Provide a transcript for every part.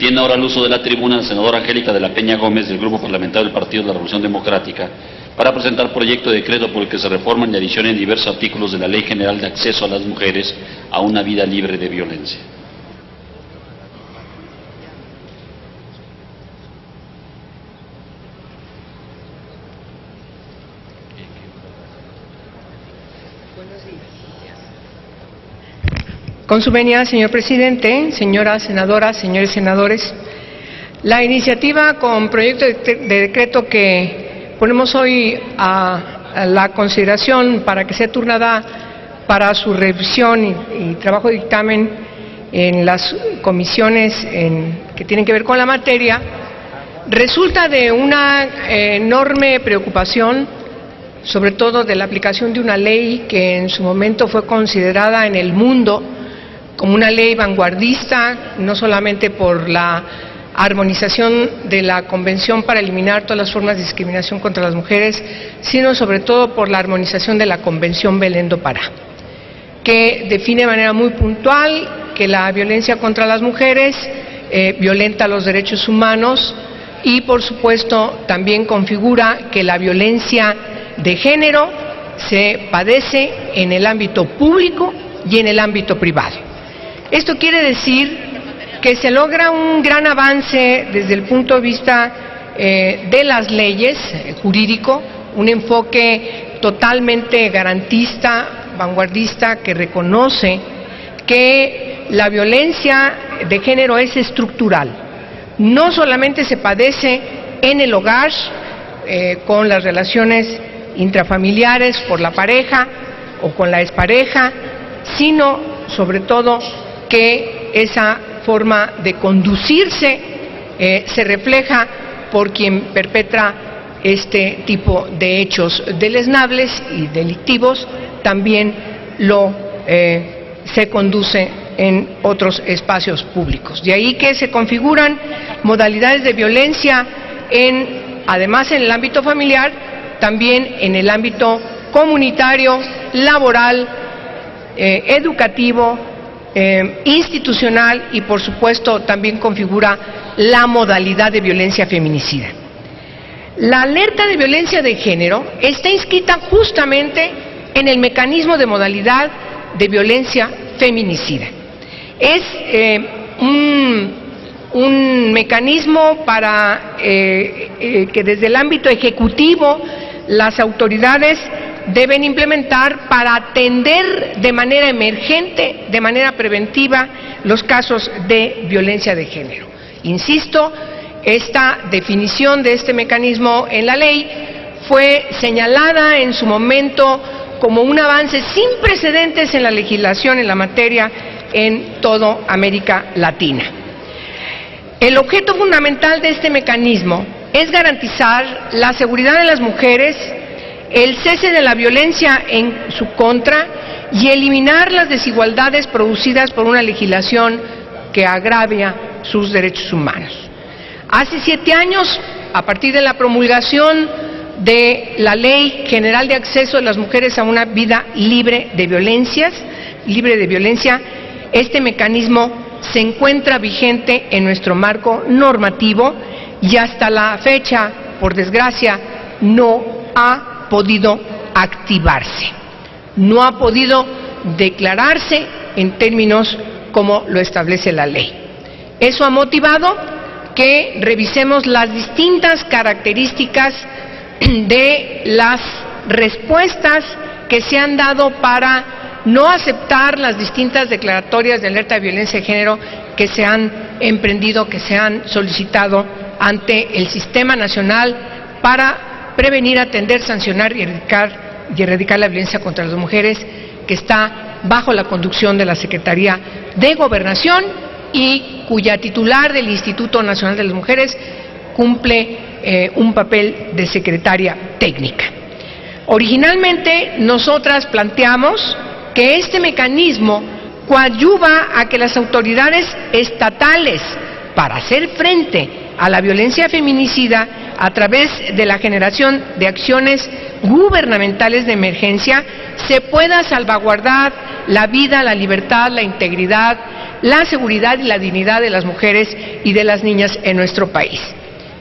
Tiene ahora el uso de la tribuna la senadora Angélica de la Peña Gómez, del Grupo Parlamentario del Partido de la Revolución Democrática, para presentar proyecto de decreto por el que se reforman y adicionan diversos artículos de la Ley General de Acceso a las Mujeres a una vida libre de violencia. Con su venia, señor presidente, señoras senadoras, señores senadores, la iniciativa con proyecto de decreto que ponemos hoy a la consideración para que sea turnada para su revisión y trabajo de dictamen en las comisiones que tienen que ver con la materia, resulta de una enorme preocupación, sobre todo de la aplicación de una ley que en su momento fue considerada en el mundo como una ley vanguardista, no solamente por la armonización de la Convención para eliminar todas las formas de discriminación contra las mujeres, sino sobre todo por la armonización de la Convención Belén do Pará, que define de manera muy puntual que la violencia contra las mujeres violenta los derechos humanos y, por supuesto, también configura que la violencia de género se padece en el ámbito público y en el ámbito privado. Esto quiere decir que se logra un gran avance desde el punto de vista de las leyes jurídico, un enfoque totalmente garantista, vanguardista, que reconoce que la violencia de género es estructural. No solamente se padece en el hogar, con las relaciones intrafamiliares por la pareja o con la expareja, sino sobre todo que esa forma de conducirse se refleja por quien perpetra este tipo de hechos deleznables y delictivos, también se conduce en otros espacios públicos. De ahí que se configuran modalidades de violencia además en el ámbito familiar, también en el ámbito comunitario, laboral, educativo, institucional y, por supuesto, también configura la modalidad de violencia feminicida. La alerta de violencia de género está inscrita justamente en el mecanismo de modalidad de violencia feminicida. Es un mecanismo para que desde el ámbito ejecutivo las autoridades deben implementar para atender de manera emergente, de manera preventiva, los casos de violencia de género. Insisto, esta definición de este mecanismo en la ley fue señalada en su momento como un avance sin precedentes en la legislación en la materia en toda América Latina. El objeto fundamental de este mecanismo es garantizar la seguridad de las mujeres, el cese de la violencia en su contra y eliminar las desigualdades producidas por una legislación que agravia sus derechos humanos. Hace 7 años, a partir de la promulgación de la Ley General de Acceso de las Mujeres a una vida libre de violencia, este mecanismo se encuentra vigente en nuestro marco normativo y hasta la fecha, por desgracia, no ha podido activarse, no ha podido declararse en términos como lo establece la ley. Eso ha motivado que revisemos las distintas características de las respuestas que se han dado para no aceptar las distintas declaratorias de alerta de violencia de género que se han emprendido, que se han solicitado ante el Sistema Nacional para prevenir, atender, sancionar y erradicar la violencia contra las mujeres, que está bajo la conducción de la Secretaría de Gobernación y cuya titular del Instituto Nacional de las Mujeres cumple un papel de secretaria técnica. Originalmente nosotras planteamos que este mecanismo coadyuva a que las autoridades estatales, para hacer frente a la violencia feminicida, a través de la generación de acciones gubernamentales de emergencia, se pueda salvaguardar la vida, la libertad, la integridad, la seguridad y la dignidad de las mujeres y de las niñas en nuestro país.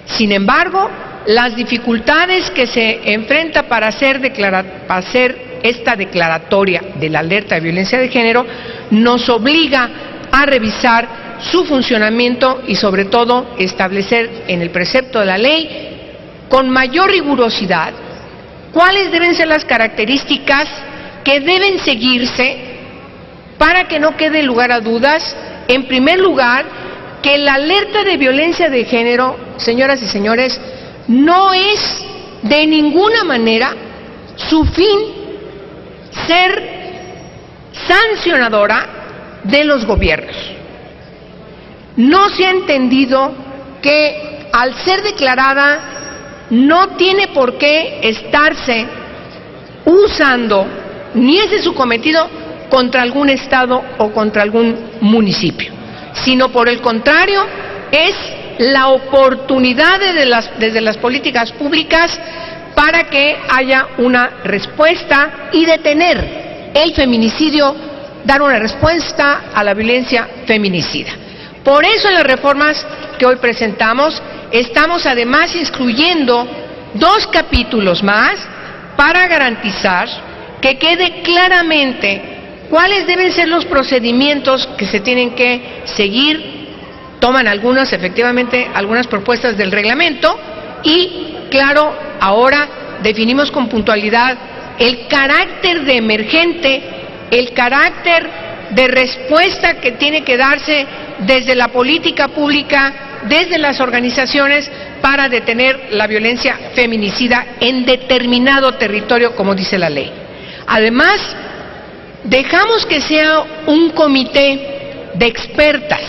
Sin embargo, las dificultades que se enfrenta para hacer esta declaratoria de la alerta de violencia de género nos obliga a revisar su funcionamiento y sobre todo establecer en el precepto de la ley con mayor rigurosidad cuáles deben ser las características que deben seguirse para que no quede lugar a dudas. En primer lugar, que la alerta de violencia de género, señoras y señores, no es de ninguna manera su fin ser sancionadora de los gobiernos. No se ha entendido que al ser declarada no tiene por qué estarse usando, ni ese es su cometido, contra algún estado o contra algún municipio, sino por el contrario, es la oportunidad desde las políticas públicas para que haya una respuesta y detener el feminicidio, dar una respuesta a la violencia feminicida. Por eso en las reformas que hoy presentamos estamos además incluyendo 2 capítulos más para garantizar que quede claramente cuáles deben ser los procedimientos que se tienen que seguir. Toman efectivamente algunas propuestas del reglamento y, claro, ahora definimos con puntualidad el carácter de emergente, el carácter de respuesta que tiene que darse desde la política pública, desde las organizaciones, para detener la violencia feminicida en determinado territorio, como dice la ley. Además, dejamos que sea un comité de expertas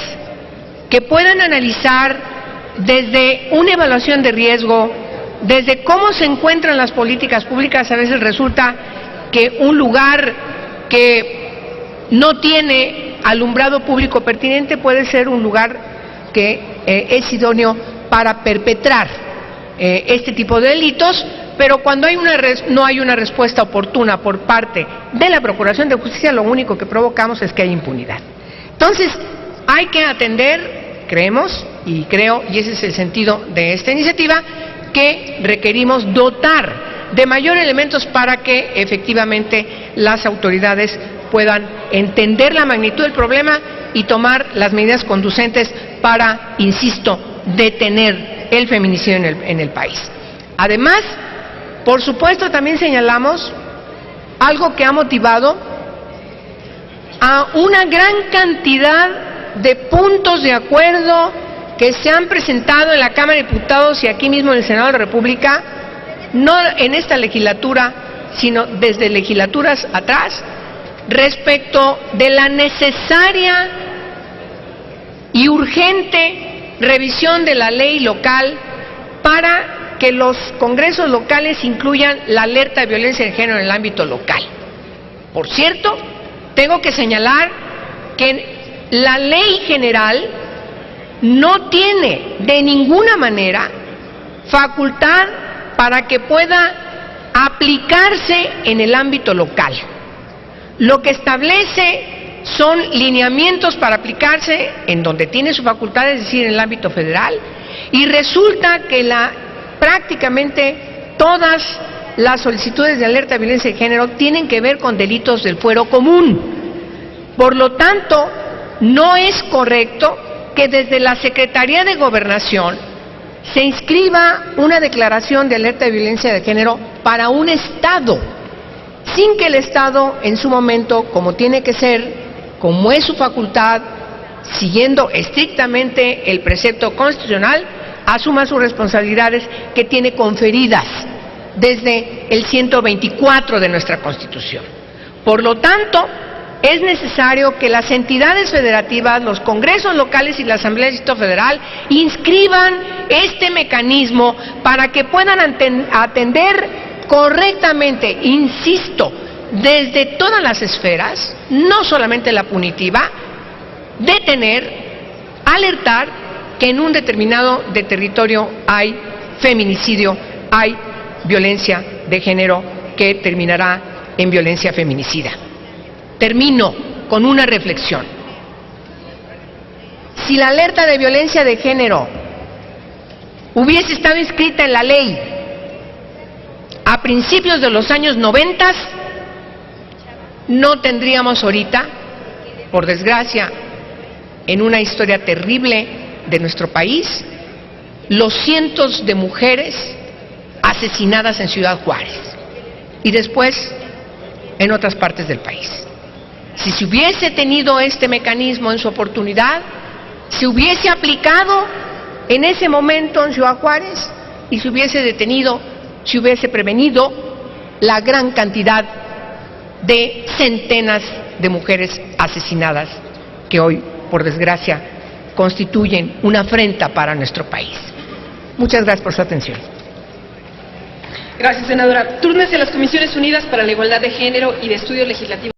que puedan analizar desde una evaluación de riesgo, desde cómo se encuentran las políticas públicas. A veces resulta que un lugar que no tiene alumbrado público pertinente puede ser un lugar que es idóneo para perpetrar este tipo de delitos, pero cuando no hay una respuesta oportuna por parte de la Procuración de Justicia, lo único que provocamos es que haya impunidad. Entonces, hay que atender, creemos, y ese es el sentido de esta iniciativa, que requerimos dotar de mayor elementos para que efectivamente las autoridades puedan entender la magnitud del problema y tomar las medidas conducentes para, insisto, detener el feminicidio en el país. Además, por supuesto, también señalamos algo que ha motivado a una gran cantidad de puntos de acuerdo que se han presentado en la Cámara de Diputados y aquí mismo en el Senado de la República, no en esta legislatura, sino desde legislaturas atrás, respecto de la necesaria y urgente revisión de la ley local para que los congresos locales incluyan la alerta de violencia de género en el ámbito local. Por cierto, tengo que señalar que la ley general no tiene de ninguna manera facultad para que pueda aplicarse en el ámbito local. Lo que establece son lineamientos para aplicarse en donde tiene su facultad, es decir, en el ámbito federal, y resulta que prácticamente todas las solicitudes de alerta de violencia de género tienen que ver con delitos del fuero común. Por lo tanto, no es correcto que desde la Secretaría de Gobernación se inscriba una declaración de alerta de violencia de género para un estado, sin que el estado en su momento, como tiene que ser, como es su facultad, siguiendo estrictamente el precepto constitucional, asuma sus responsabilidades que tiene conferidas desde el 124 de nuestra Constitución. Por lo tanto, es necesario que las entidades federativas, los congresos locales y la Asamblea del Distrito Federal inscriban este mecanismo para que puedan atender correctamente, insisto, desde todas las esferas, no solamente la punitiva, detener, alertar que en un determinado territorio hay feminicidio, hay violencia de género que terminará en violencia feminicida. Termino con una reflexión. Si la alerta de violencia de género hubiese estado inscrita en la ley a principios de los años 90, no tendríamos ahorita, por desgracia, en una historia terrible de nuestro país, los cientos de mujeres asesinadas en Ciudad Juárez y después en otras partes del país. Si se hubiese tenido este mecanismo en su oportunidad, se hubiese aplicado en ese momento en Ciudad Juárez y se hubiese detenido, se hubiese prevenido la gran cantidad de centenas de mujeres asesinadas que hoy, por desgracia, constituyen una afrenta para nuestro país. Muchas gracias por su atención. Gracias, senadora. Túrnese a las Comisiones Unidas para la Igualdad de Género y de Estudios Legislativos.